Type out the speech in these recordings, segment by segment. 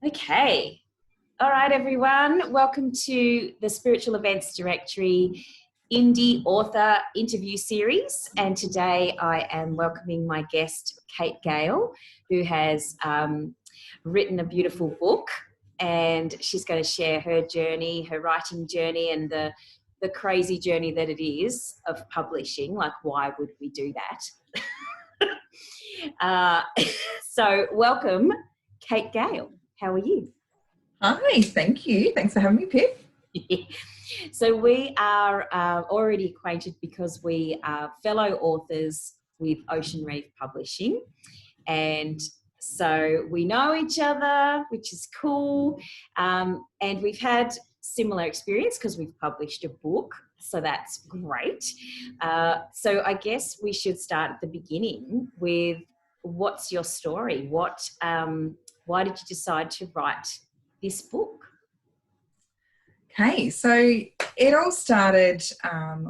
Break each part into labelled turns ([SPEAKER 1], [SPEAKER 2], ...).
[SPEAKER 1] Okay. All right, everyone. Welcome to the Spiritual Events Directory Indie Author Interview Series. And today I am welcoming my guest, Kate Gale, who has written a beautiful book. And she's going to share her journey, her writing journey, and the crazy journey that it is of publishing. Like, why would we do that? So welcome, Kate Gale. How are you?
[SPEAKER 2] Hi, thank you. Thanks for having me, Pip.
[SPEAKER 1] So we are already acquainted because we are fellow authors with Ocean Reef Publishing. And so we know each other, which is cool. And we've had similar experience because we've published a book. So that's great. So I guess we should start at the beginning with what's your story? Why did you decide to write this book?
[SPEAKER 2] Okay, so it all started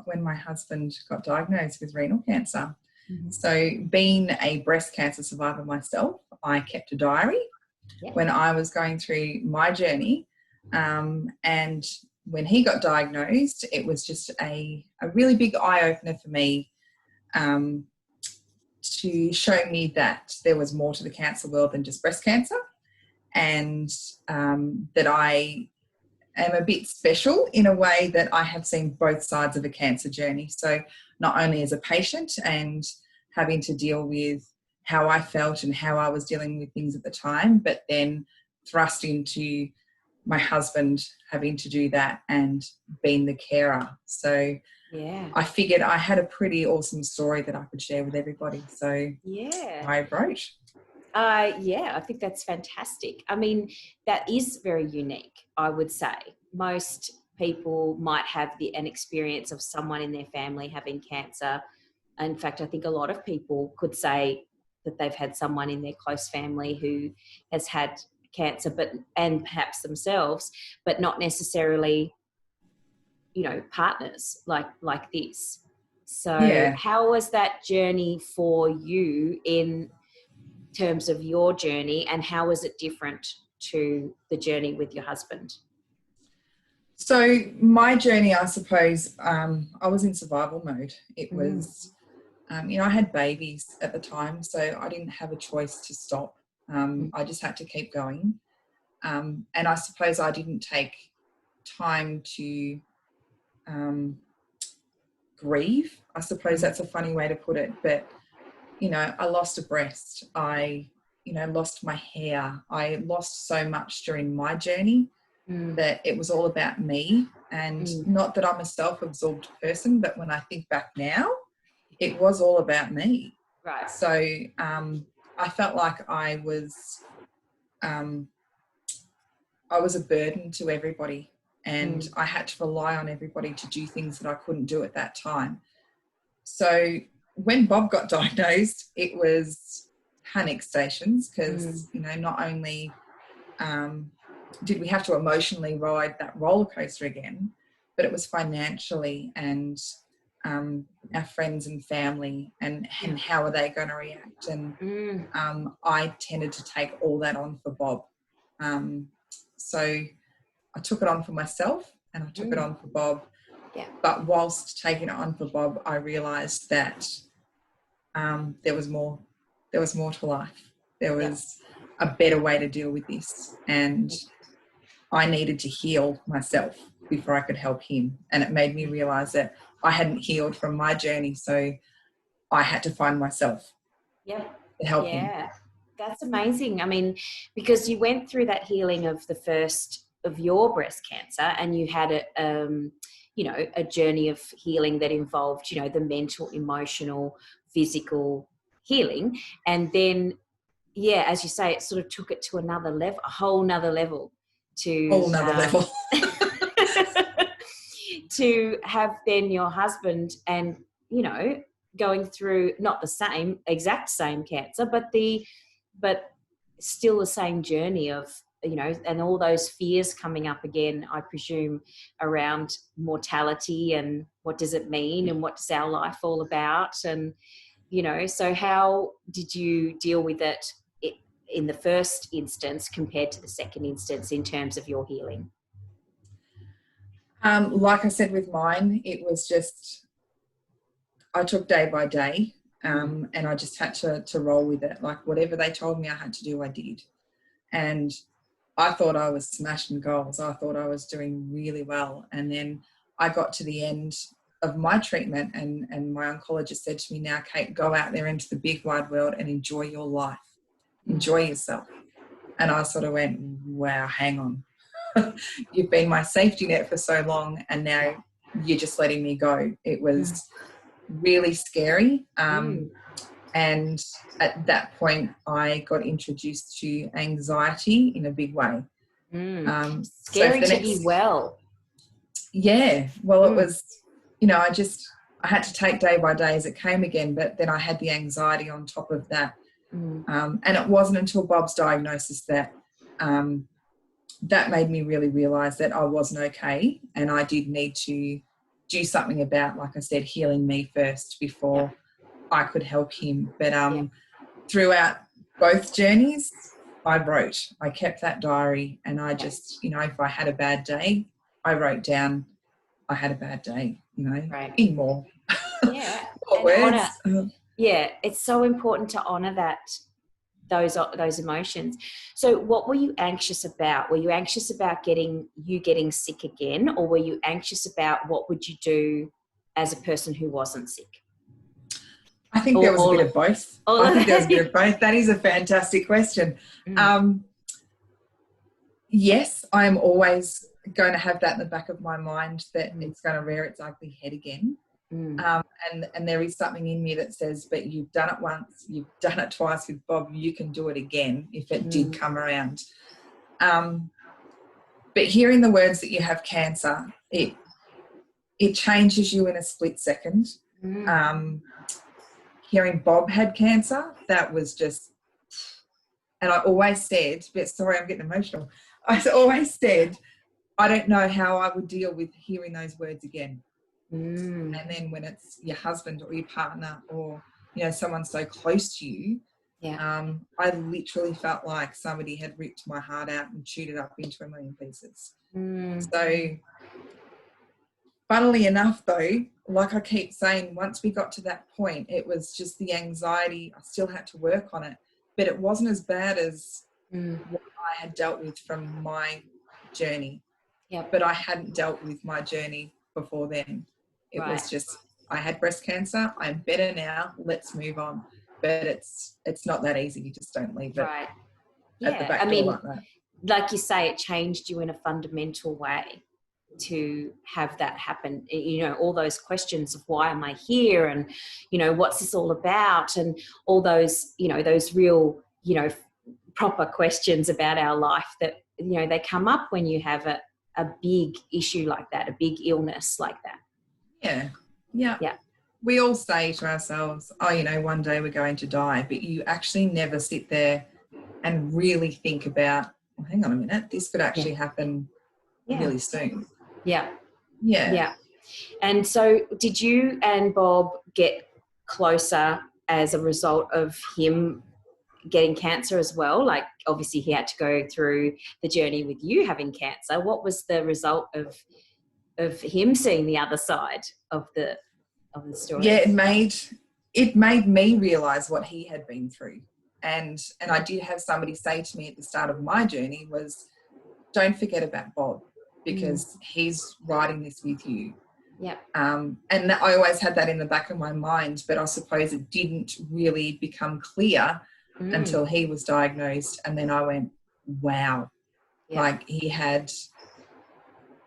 [SPEAKER 2] when my husband got diagnosed with renal cancer.
[SPEAKER 1] Mm-hmm.
[SPEAKER 2] So being a breast cancer survivor myself, I kept a diary when I was going through my journey. And when he got diagnosed, it was just a really big eye-opener for me to show me that there was more to the cancer world than just breast cancer, and that I am a bit special in a way that I have seen both sides of a cancer journey. So not only as a patient and having to deal with how I felt and how I was dealing with things at the time, but then thrust into my husband having to do that and being the carer. So I figured I had a pretty awesome story that I could share with everybody. So I wrote.
[SPEAKER 1] I think that's fantastic. I mean, that is very unique, I would say. Most people might have an experience of someone in their family having cancer. In fact, I think a lot of people could say that they've had someone in their close family who has had cancer, and perhaps themselves, but not necessarily, partners like this. So how was that journey for you in terms of your journey, and how is it different to the journey with your husband?
[SPEAKER 2] So my journey, I suppose, I was in survival mode. It was, I had babies at the time, so I didn't have a choice to stop. I just had to keep going. And I suppose I didn't take time to grieve. I suppose that's a funny way to put it, but I lost a breast. I lost my hair. I lost so much during my journey that it was all about me. And not that I'm a self-absorbed person, but when I think back now, it was all about me.
[SPEAKER 1] Right.
[SPEAKER 2] So I felt like I was a burden to everybody, and I had to rely on everybody to do things that I couldn't do at that time. So when Bob got diagnosed, it was panic stations because, not only did we have to emotionally ride that roller coaster again, but it was financially and our friends and family and how are they going to react. And I tended to take all that on for Bob. So I took it on for myself and I took it on for Bob.
[SPEAKER 1] Yeah.
[SPEAKER 2] But whilst taking it on for Bob, I realised that there was more to life. There was a better way to deal with this, and I needed to heal myself before I could help him. And it made me realise that I hadn't healed from my journey, so I had to find myself to help him.
[SPEAKER 1] That's amazing. I mean, because you went through that healing of the first of your breast cancer, and you had a journey of healing that involved, the mental, emotional, physical healing. And then, as you say, it sort of took it to another level, a whole nother level
[SPEAKER 2] level.
[SPEAKER 1] To have then your husband and, going through not the exact same cancer, but still the same journey of, and all those fears coming up again, I presume, around mortality and what does it mean and what is our life all about. And, so how did you deal with it in the first instance compared to the second instance in terms of your healing?
[SPEAKER 2] Like I said with mine, it was just, I took day by day, and I just had to roll with it. Like whatever they told me I had to do, I did. And I thought I was smashing goals. I thought I was doing really well. And then I got to the end of my treatment and my oncologist said to me, now, Kate, go out there into the big wide world and enjoy your life. Enjoy yourself. And I sort of went, wow, hang on. You've been my safety net for so long and now you're just letting me go. It was really scary. And at that point, I got introduced to anxiety in a big way.
[SPEAKER 1] Scary to be well.
[SPEAKER 2] Yeah. Well, it was, I had to take day by day as it came again, but then I had the anxiety on top of that. And it wasn't until Bob's diagnosis that that made me really realise that I wasn't okay and I did need to do something about, like I said, healing me first before I could help him. But throughout both journeys, I wrote. I kept that diary and I just, if I had a bad day, I wrote down I had a bad day, in more, more words.
[SPEAKER 1] It's so important to honour that, those emotions. So what were you anxious about? Were you anxious about getting sick again, or were you anxious about what would you do as a person who wasn't sick?
[SPEAKER 2] I think there was a bit of both. I think there was a bit of both. That is a fantastic question. Yes, I'm always going to have that in the back of my mind that it's going to rear its ugly head again. And there is something in me that says, but you've done it once, you've done it twice with Bob, you can do it again if it did come around. But hearing the words that you have cancer, it changes you in a split second. Hearing Bob had cancer, that was just, and I always said, but sorry, I'm getting emotional. I always said, I don't know how I would deal with hearing those words again. And then when it's your husband or your partner or, someone so close to you, I literally felt like somebody had ripped my heart out and chewed it up into a million pieces. So funnily enough, though, like I keep saying, once we got to that point, it was just the anxiety. I still had to work on it, but it wasn't as bad as what I had dealt with from my journey. But I hadn't dealt with my journey before then. It was just, I had breast cancer. I'm better now. Let's move on. But it's not that easy. You just don't leave it at the back door like that.
[SPEAKER 1] Like you say, it changed you in a fundamental way to have that happen. All those questions of why am I here, and what's this all about, and all those those real proper questions about our life that they come up when you have a big issue like that, a big illness like that.
[SPEAKER 2] Yeah. We all say to ourselves, one day we're going to die, but you actually never sit there and really think about, well, hang on a minute, this could actually happen really soon.
[SPEAKER 1] Yeah.
[SPEAKER 2] And
[SPEAKER 1] so did you and Bob get closer as a result of him getting cancer as well? Like, obviously he had to go through the journey with you having cancer. What was the result of him seeing the other side of the story?
[SPEAKER 2] Yeah, it made me realise what he had been through. And I did have somebody say to me at the start of my journey was, don't forget about Bob, because he's writing this with you. And I always had that in the back of my mind, but I suppose it didn't really become clear until he was diagnosed. And then I went, wow, like he had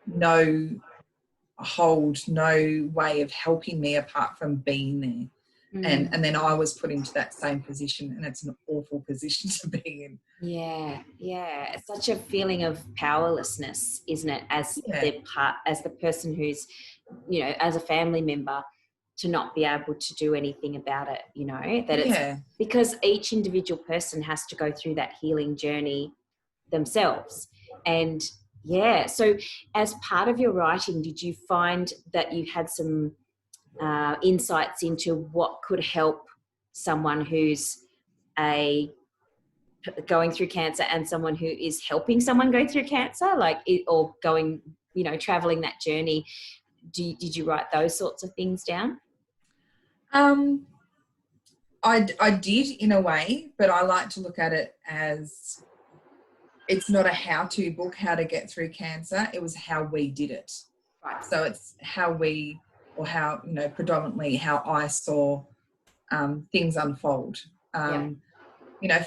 [SPEAKER 2] no hold, no way of helping me apart from being there. And then I was put into that same position, and it's an awful position to be in.
[SPEAKER 1] It's such a feeling of powerlessness, isn't it, as the person who's as a family member, to not be able to do anything about it, it's because each individual person has to go through that healing journey themselves. And so as part of your writing, did you find that you had some insights into what could help someone who's a going through cancer and someone who is helping someone go through cancer, or going, traveling that journey. Did you write those sorts of things down?
[SPEAKER 2] I did in a way, but I like to look at it as it's not a how-to book, how to get through cancer. It was how we did it.
[SPEAKER 1] Right.
[SPEAKER 2] So it's how we, or how, predominantly how I saw things unfold. For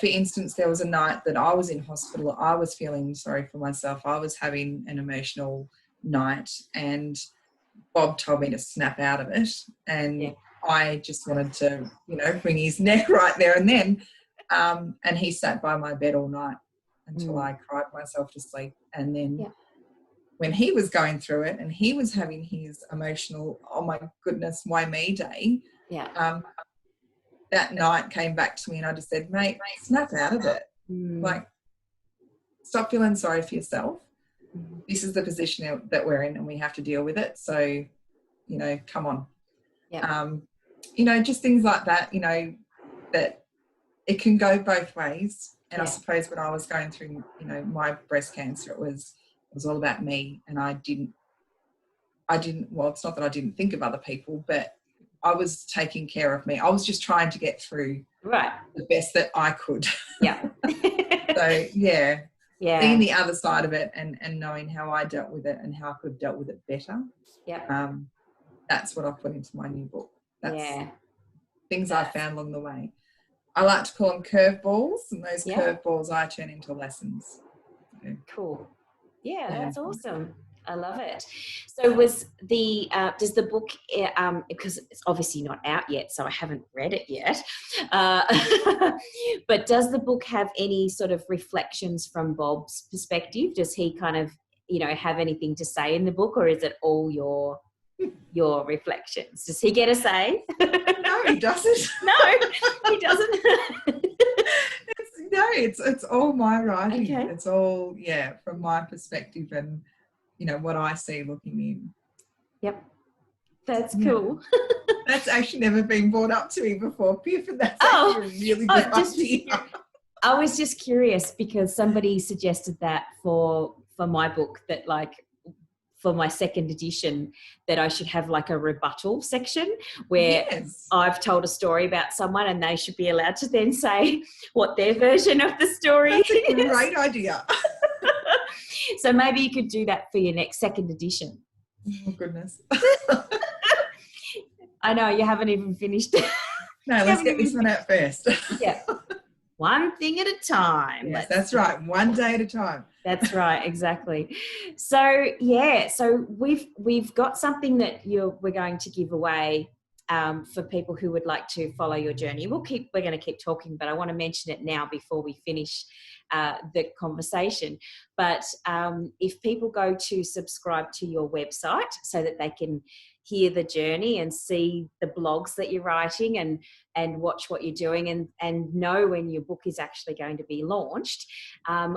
[SPEAKER 2] instance, there was a night that I was in hospital. I was feeling sorry for myself. I was having an emotional night, and Bob told me to snap out of it. And I just wanted to, wring his neck right there and then. And he sat by my bed all night until I cried myself to sleep. And then when he was going through it and he was having his emotional, oh my goodness, why me day, that night came back to me and I just said, mate, snap out of it. Like, stop feeling sorry for yourself. This is the position that we're in and we have to deal with it. So, come on. Just things like that, that it can go both ways. And I suppose when I was going through, my breast cancer, it was all about me. And I didn't, well, it's not that I didn't think of other people, but I was taking care of me. I was just trying to get through the best that I could. So, seeing the other side of it and knowing how I dealt with it and how I could have dealt with it better. That's what I put into my new book. That's things I found along the way. I like to call them curveballs, and those curveballs I turn into lessons.
[SPEAKER 1] Cool. That's awesome. I love it. So was the does the book, because it's obviously not out yet, so I haven't read it yet, but does the book have any sort of reflections from Bob's perspective? Does he kind of, have anything to say in the book, or is it all your reflections? Does he get a say?
[SPEAKER 2] No, he doesn't.
[SPEAKER 1] No, he doesn't.
[SPEAKER 2] It's all my writing.
[SPEAKER 1] Okay.
[SPEAKER 2] It's all from my perspective and what I see looking in.
[SPEAKER 1] Yep, that's cool.
[SPEAKER 2] That's actually never been brought up to me before, Pip, and that's actually a really good idea.
[SPEAKER 1] I was just curious because somebody suggested that for my book, that for my second edition, that I should have like a rebuttal section where I've told a story about someone and they should be allowed to then say what their version of the story is.
[SPEAKER 2] That's a great idea.
[SPEAKER 1] So maybe you could do that for your next second edition.
[SPEAKER 2] Oh, goodness.
[SPEAKER 1] I know, you haven't even finished it.
[SPEAKER 2] No, let's get this one out first.
[SPEAKER 1] One thing at a time.
[SPEAKER 2] Yes, that's right. One day at a time.
[SPEAKER 1] That's right, exactly. So so we've got something that we're going to give away for people who would like to follow your journey. We're going to keep talking, but I want to mention it now before we finish the conversation. But if people go to subscribe to your website so that they can hear the journey and see the blogs that you're writing and watch what you're doing and know when your book is actually going to be launched,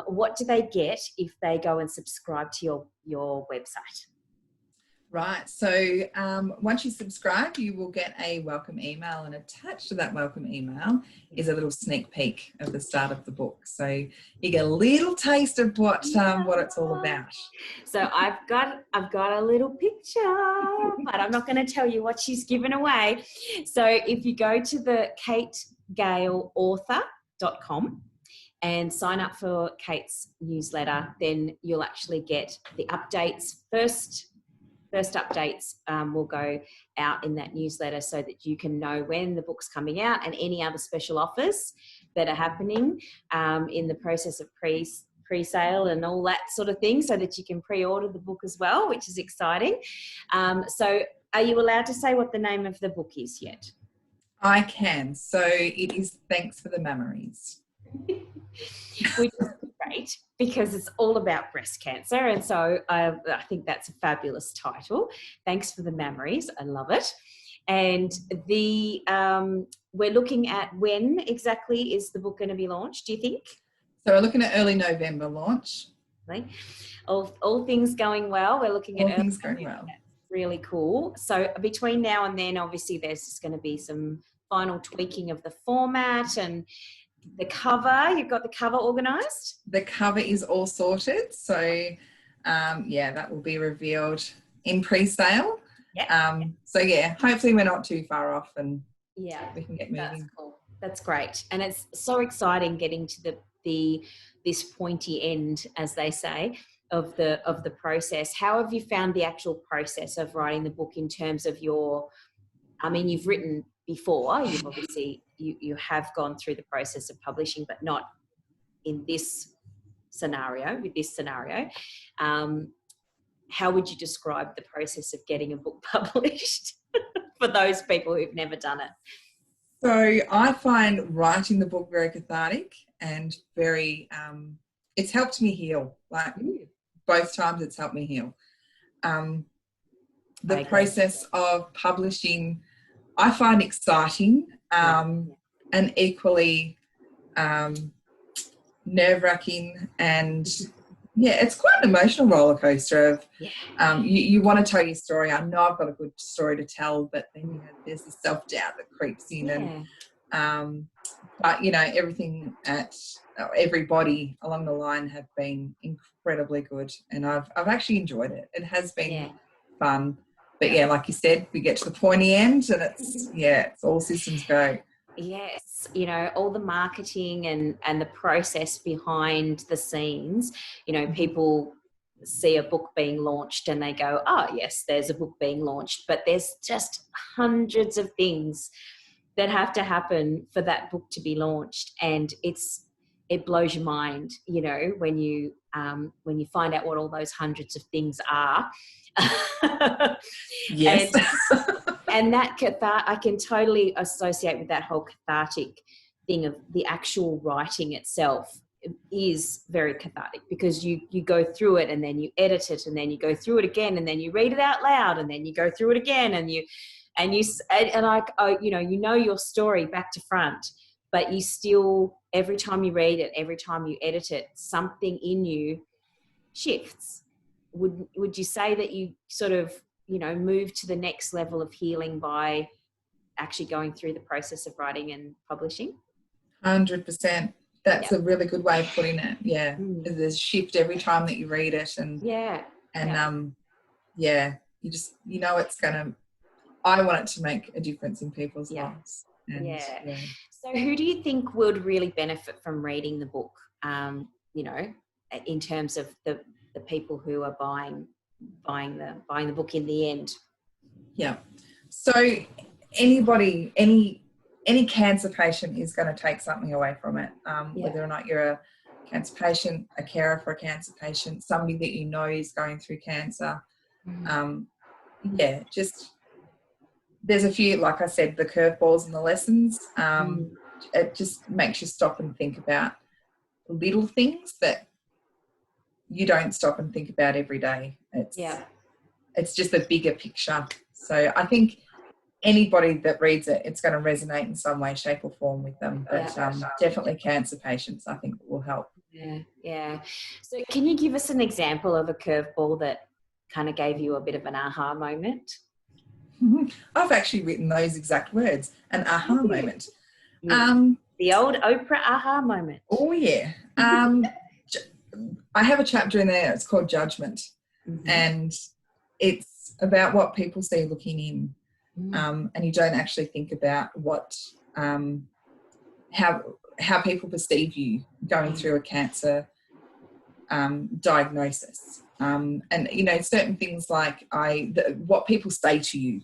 [SPEAKER 1] what do they get if they go and subscribe to your website?
[SPEAKER 2] Right. So once you subscribe, you will get a welcome email, and attached to that welcome email is a little sneak peek of the start of the book. So you get a little taste of what it's all about. So
[SPEAKER 1] I've got a little picture, but I'm not going to tell you what she's given away. So if you go to the kategaleauthor.com and sign up for Kate's newsletter, then you'll actually get the updates first. First updates will go out in that newsletter so that you can know when the book's coming out and any other special offers that are happening in the process of pre-sale and all that sort of thing, so that you can pre-order the book as well, which is exciting. So are you allowed to say what the name of the book is yet?
[SPEAKER 2] I can. So it is Thanks for the Mammories.
[SPEAKER 1] Which is great because it's all about breast cancer, and so I think that's a fabulous title. Thanks for the Mammories. I love it. And we're looking at when exactly is the book going to be launched, do you think?
[SPEAKER 2] So we're looking at early November launch.
[SPEAKER 1] All things going well. We're looking at
[SPEAKER 2] all things going well.
[SPEAKER 1] That's really cool. So between now and then, obviously, there's just going to be some final tweaking of the format and The cover, you've got the cover organised?
[SPEAKER 2] The cover is all sorted. So, that will be revealed in pre-sale. So, hopefully we're not too far off and we can get moving.
[SPEAKER 1] That's cool. That's great. And it's so exciting getting to this pointy end, as they say, of the process. How have you found the actual process of writing the book in terms of you've written before, you've obviously, you have gone through the process of publishing, but not in this scenario, with this scenario. How would you describe the process of getting a book published for those people who've never done it?
[SPEAKER 2] So I find writing the book very cathartic and very, it's helped me heal. Like both times it's helped me heal. The process of publishing, I find exciting and equally nerve-wracking, and it's quite an emotional roller coaster of you want to tell your story. I know I've got a good story to tell, but then there's the self-doubt that creeps in but everything everybody along the line have been incredibly good, and I've actually enjoyed it. It has been fun. But like you said, we get to the pointy end and it's all systems go.
[SPEAKER 1] Yes, all the marketing and the process behind the scenes, people see a book being launched and they go, oh, yes, there's a book being launched. But there's just hundreds of things that have to happen for that book to be launched. And it blows your mind, when you find out what all those hundreds of things are.
[SPEAKER 2] Yes.
[SPEAKER 1] And that I can totally associate with that whole cathartic thing of the actual writing itself is very cathartic, because you go through it and then you edit it and then you go through it again and then you read it out loud and then you go through it again and you your story back to front, but you still, every time you read it, every time you edit it, something in you shifts. Would you say that you sort of move to the next level of healing by actually going through the process of writing and publishing?
[SPEAKER 2] 100%. That's a really good way of putting it. There's a shift every time that you read it, and you just it's gonna, I want it to make a difference in people's lives. And,
[SPEAKER 1] so who do you think would really benefit from reading the book, in terms of the people who are buying the book in the end?
[SPEAKER 2] So anybody, any cancer patient is going to take something away from it, whether or not you're a cancer patient, a carer for a cancer patient, somebody that is going through cancer. Just there's a few, like I said, the curveballs and the lessons. It just makes you stop and think about little things that you don't stop and think about every day. It's just a bigger picture. So I think anybody that reads it, it's going to resonate in some way, shape or form with them. But definitely cancer patients, I think, will help.
[SPEAKER 1] So can you give us an example of a curveball that kind of gave you a bit of an aha moment?
[SPEAKER 2] I've actually written those exact words, an aha moment.
[SPEAKER 1] The old Oprah aha moment.
[SPEAKER 2] Oh, yeah. I have a chapter in there, it's called Judgment, and it's about what people see looking in, and you don't actually think about what how people perceive you going through a cancer diagnosis, and certain things like what people say to you,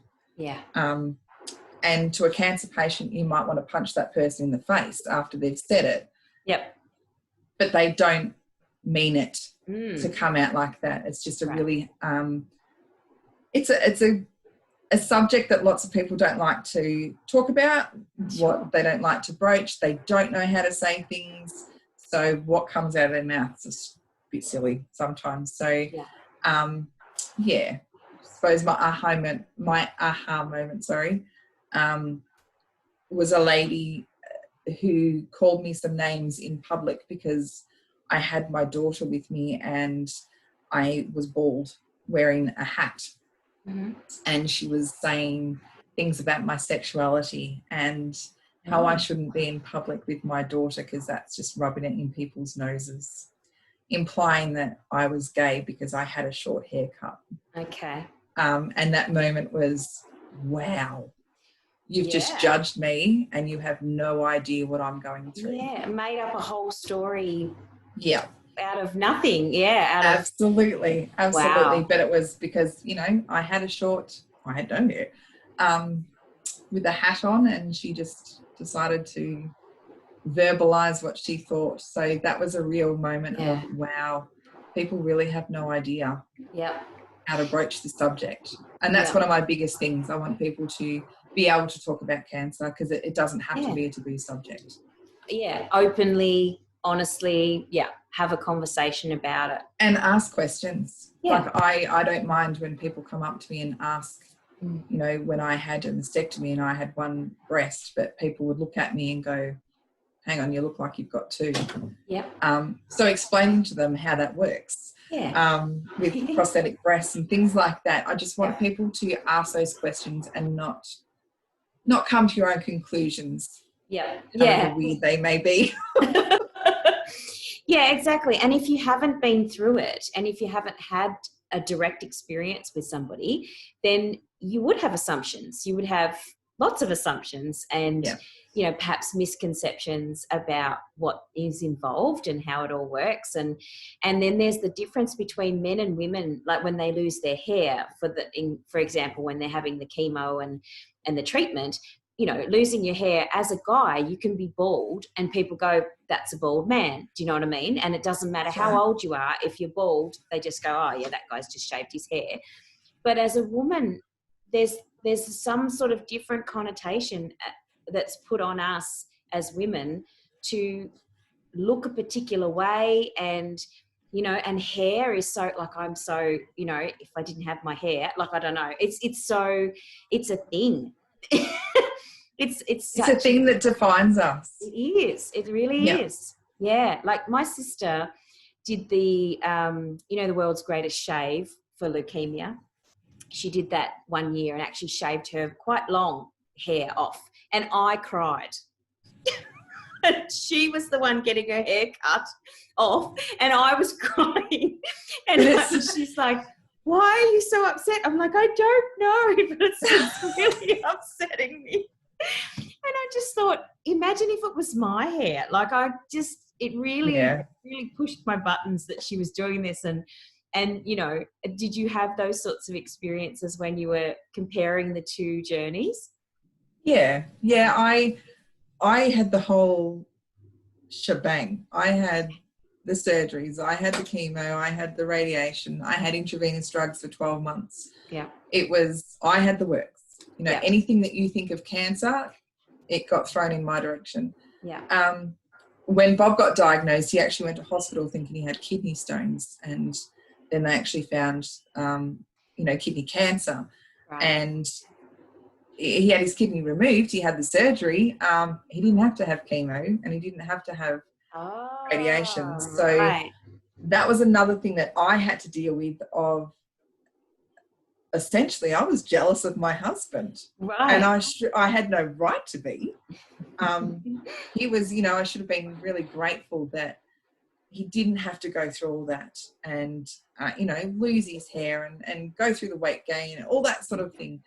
[SPEAKER 2] and to a cancer patient you might want to punch that person in the face after they've said it, but they don't mean it to come out like that. It's just a really it's a subject that lots of people don't like to talk about, what they don't like to broach. They don't know how to say things, so what comes out of their mouths is a bit silly sometimes. So I suppose my aha moment was a lady who called me some names in public because I had my daughter with me and I was bald, wearing a hat, and she was saying things about my sexuality, and how I shouldn't be in public with my daughter because that's just rubbing it in people's noses, implying that I was gay because I had a short haircut.
[SPEAKER 1] Okay.
[SPEAKER 2] And that moment was, wow, you've just judged me and you have no idea what I'm going through.
[SPEAKER 1] Yeah, made up a whole story.
[SPEAKER 2] Yeah.
[SPEAKER 1] Out of nothing. Yeah.
[SPEAKER 2] Absolutely.
[SPEAKER 1] Wow.
[SPEAKER 2] But it was because, I had no hair, with a hat on, and she just decided to verbalize what she thought. So that was a real moment of, wow, people really have no idea how to broach the subject. And that's one of my biggest things. I want people to be able to talk about cancer because it doesn't have to be a taboo subject.
[SPEAKER 1] Yeah, openly, honestly, have a conversation about it. And
[SPEAKER 2] ask questions. Like I don't mind when people come up to me and ask, when I had a mastectomy and I had one breast, but people would look at me and go, hang on, you look like you've got two. So explaining to them how that works with prosthetic breasts and things like that. I just want people to ask those questions and not come to your own conclusions. However weird they may be.
[SPEAKER 1] Yeah, exactly. And if you haven't been through it, and if you haven't had a direct experience with somebody, then you would have assumptions. You would have lots of assumptions and, perhaps misconceptions about what is involved and how it all works. And then there's the difference between men and women, like when they lose their hair, for example, when they're having the chemo and the treatment. Losing your hair, as a guy, you can be bald and people go, that's a bald man. Do you know what I mean? And it doesn't matter how old you are. If you're bald, they just go, oh yeah, that guy's just shaved his hair. But as a woman, there's some sort of different connotation that's put on us as women to look a particular way. And and hair is so, like, I'm so, if I didn't have my hair, like, I don't know, it's a thing. It's
[SPEAKER 2] a thing that defines us.
[SPEAKER 1] It is. It really is. Yeah. Like my sister did the the world's greatest shave for leukemia. She did that 1 year and actually shaved her quite long hair off, and I cried. And she was the one getting her hair cut off, and I was crying. And she's like, why are you so upset? I'm like, I don't know, but it's really upsetting me. And I just thought, imagine if it was my hair. Like, it really pushed my buttons that she was doing this. And did you have those sorts of experiences when you were comparing the two journeys?
[SPEAKER 2] Yeah. I had the whole shebang. I had the surgeries, I had the chemo, I had the radiation, I had intravenous drugs for 12 months.
[SPEAKER 1] Yeah.
[SPEAKER 2] I had the works. Anything that you think of cancer, it got thrown in my direction.
[SPEAKER 1] Yeah.
[SPEAKER 2] When Bob got diagnosed, he actually went to hospital thinking he had kidney stones, and then they actually found, kidney cancer. Right. And he had his kidney removed. He had the surgery. He didn't have to have chemo, and he didn't have to have radiation. So that was another thing that I had to deal with. Of essentially, I was jealous of my husband, and I had no right to be. He was, I should have been really grateful that he didn't have to go through all that and, lose his hair and go through the weight gain and all that sort of thing.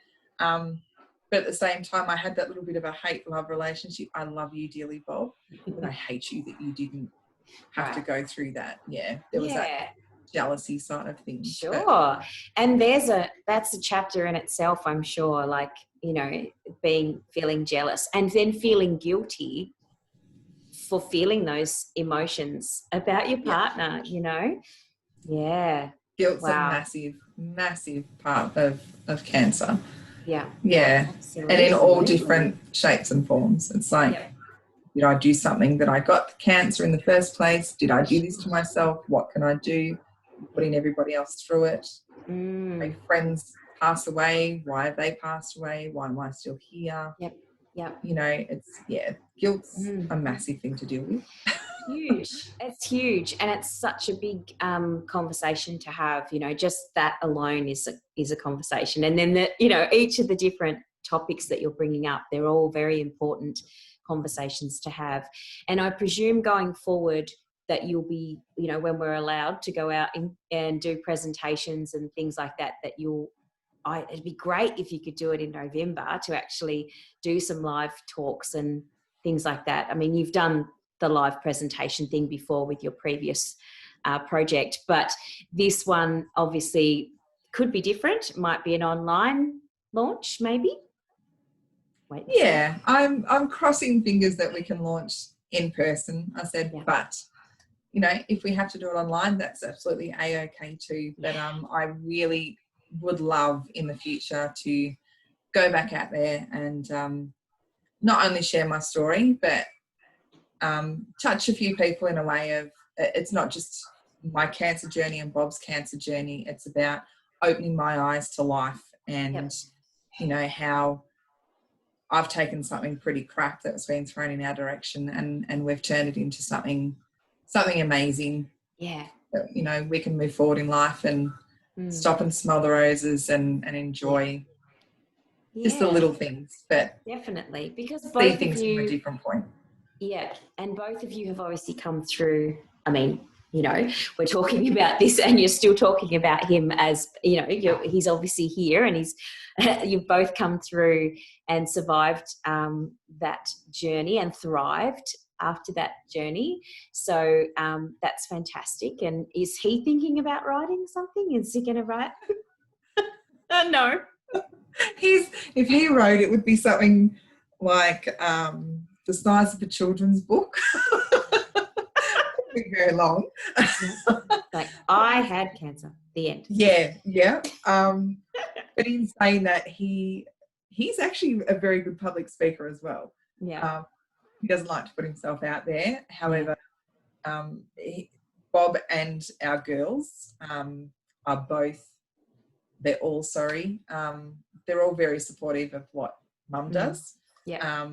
[SPEAKER 2] But at the same time, I had that little bit of a hate-love relationship. I love you dearly, Bob, but I hate you that you didn't have to go through that. Yeah, there was that jealousy side of things.
[SPEAKER 1] Sure. And that's a chapter in itself, I'm sure, like, feeling jealous and then feeling guilty for feeling those emotions about your partner, Yeah.
[SPEAKER 2] Guilt's a massive part of cancer.
[SPEAKER 1] Yeah.
[SPEAKER 2] And in all different shapes and forms. It's like, did I do something that I got the cancer in the first place? Did I do this to myself? What can I do? Putting everybody else through it. My friends pass away. Why have they passed away? Why am I still here?
[SPEAKER 1] Yep.
[SPEAKER 2] Guilt's a massive thing to deal with.
[SPEAKER 1] Huge. It's huge, and it's such a big conversation to have. Just that alone is a conversation, and then each of the different topics that you're bringing up, they're all very important conversations to have. And I presume going forward that you'll be, you know, when we're allowed to go out and do presentations and things like that, that it'd be great if you could do it in November to actually do some live talks and things like that. I mean, you've done the live presentation thing before with your previous project, but this one obviously could be different. It might be an online launch, maybe. Wait and see.
[SPEAKER 2] Yeah, I'm crossing fingers that we can launch in person. I said, but you know, if we have to do it online, that's absolutely a-okay too. But I really would love in the future to go back out there and not only share my story, but touch a few people in a way of, it's not just my cancer journey and Bob's cancer journey. It's about opening my eyes to life and, you know, how I've taken something pretty crap that's been thrown in our direction and we've turned it into something amazing.
[SPEAKER 1] Yeah.
[SPEAKER 2] You know, we can move forward in life and stop and smell the roses and enjoy just the little things. But
[SPEAKER 1] definitely, because
[SPEAKER 2] see
[SPEAKER 1] both
[SPEAKER 2] things
[SPEAKER 1] of you,
[SPEAKER 2] from a different point.
[SPEAKER 1] Yeah, and both of you have obviously come through. I mean, you know, we're talking about this and you're still talking about him as, you know, he's obviously here and you've both come through and survived that journey and thrived after that journey. So that's fantastic. And is he thinking about writing something? Is he going to write? No.
[SPEAKER 2] If he wrote, it would be something like the size of a children's book. Very long.
[SPEAKER 1] Like, I had cancer. The end.
[SPEAKER 2] Yeah. But in saying that, he's actually a very good public speaker as well.
[SPEAKER 1] Yeah.
[SPEAKER 2] He doesn't like to put himself out there. However, Bob and our girls are both. They're all sorry. They're all very supportive of what Mum does.
[SPEAKER 1] Yeah.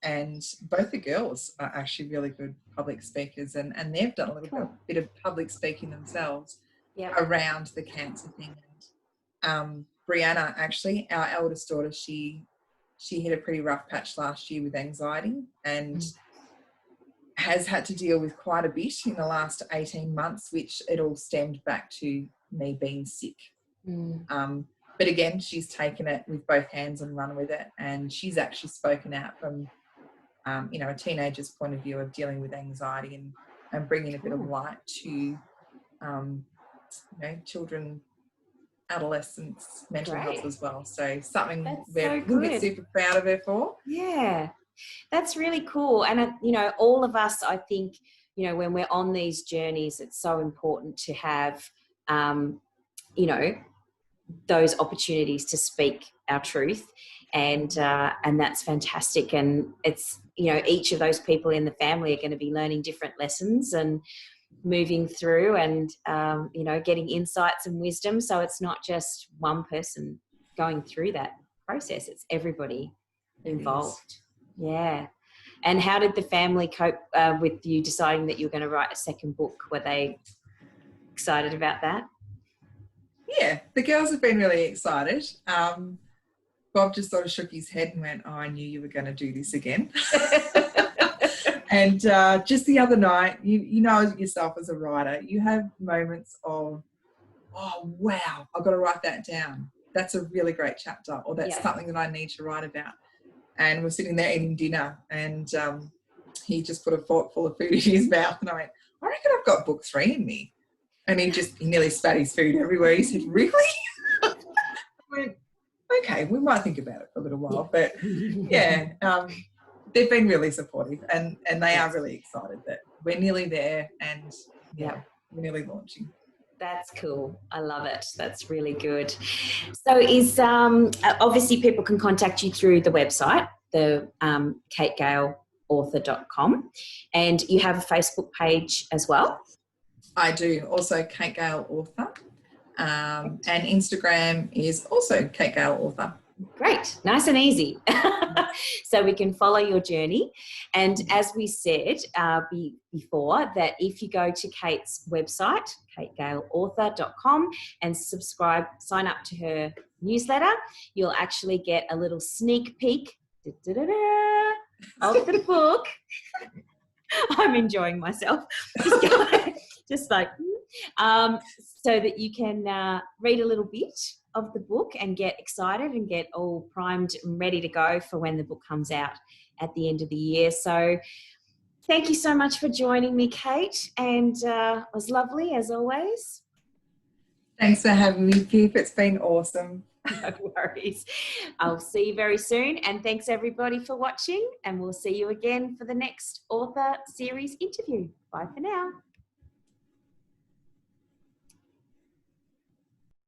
[SPEAKER 2] And both the girls are actually really good public speakers and they've done a little bit of public speaking themselves around the cancer thing. And Brianna, actually, our eldest daughter, she hit a pretty rough patch last year with anxiety and has had to deal with quite a bit in the last 18 months, which it all stemmed back to me being sick. But again, she's taken it with both hands and run with it, and she's actually spoken out from you know, a teenager's point of view of dealing with anxiety and bringing a bit of light to you know, children, adolescents, mental health as well. So something we'll be super proud of her for.
[SPEAKER 1] Yeah, that's really cool. And you know, all of us, I think, you know, when we're on these journeys, it's so important to have you know, those opportunities to speak our truth, and that's fantastic. And it's, you know, each of those people in the family are going to be learning different lessons and moving through and you know, getting insights and wisdom. So it's not just one person going through that process, it's everybody involved. Yeah. And how did the family cope with you deciding that you were going to write a second book? Were they excited about that?
[SPEAKER 2] Yeah, the girls have been really excited. Bob just sort of shook his head and went, "Oh, I knew you were going to do this again." And just the other night, you know yourself as a writer, you have moments of, "Oh, wow, I've got to write that down. That's a really great chapter," or "That's something that I need to write about." And we're sitting there eating dinner and he just put a fork full of food in his mouth and I went, "I reckon I've got book 3 in me." And he nearly spat his food everywhere. He said, "Really?" I went, "Okay, we might think about it for a little while." But yeah, they've been really supportive and they are really excited that we're nearly there and we're nearly launching.
[SPEAKER 1] That's cool. I love it. That's really good. So is obviously people can contact you through the website, the kategaleauthor.com, and you have a Facebook page as well.
[SPEAKER 2] I do. Also Kate Gale Author. And Instagram is also Kate Gale Author.
[SPEAKER 1] Great. Nice and easy. So we can follow your journey. And as we said before, that if you go to Kate's website, kategaleauthor.com, and sign up to her newsletter, you'll actually get a little sneak peek of the book. I'm enjoying myself. Just like, so that you can read a little bit of the book and get excited and get all primed and ready to go for when the book comes out at the end of the year. So thank you so much for joining me, Kate, and it was lovely as always.
[SPEAKER 2] Thanks for having me, Pip. It's been awesome.
[SPEAKER 1] No worries. I'll see you very soon, and thanks everybody for watching, and we'll see you again for the next author series interview. Bye for now.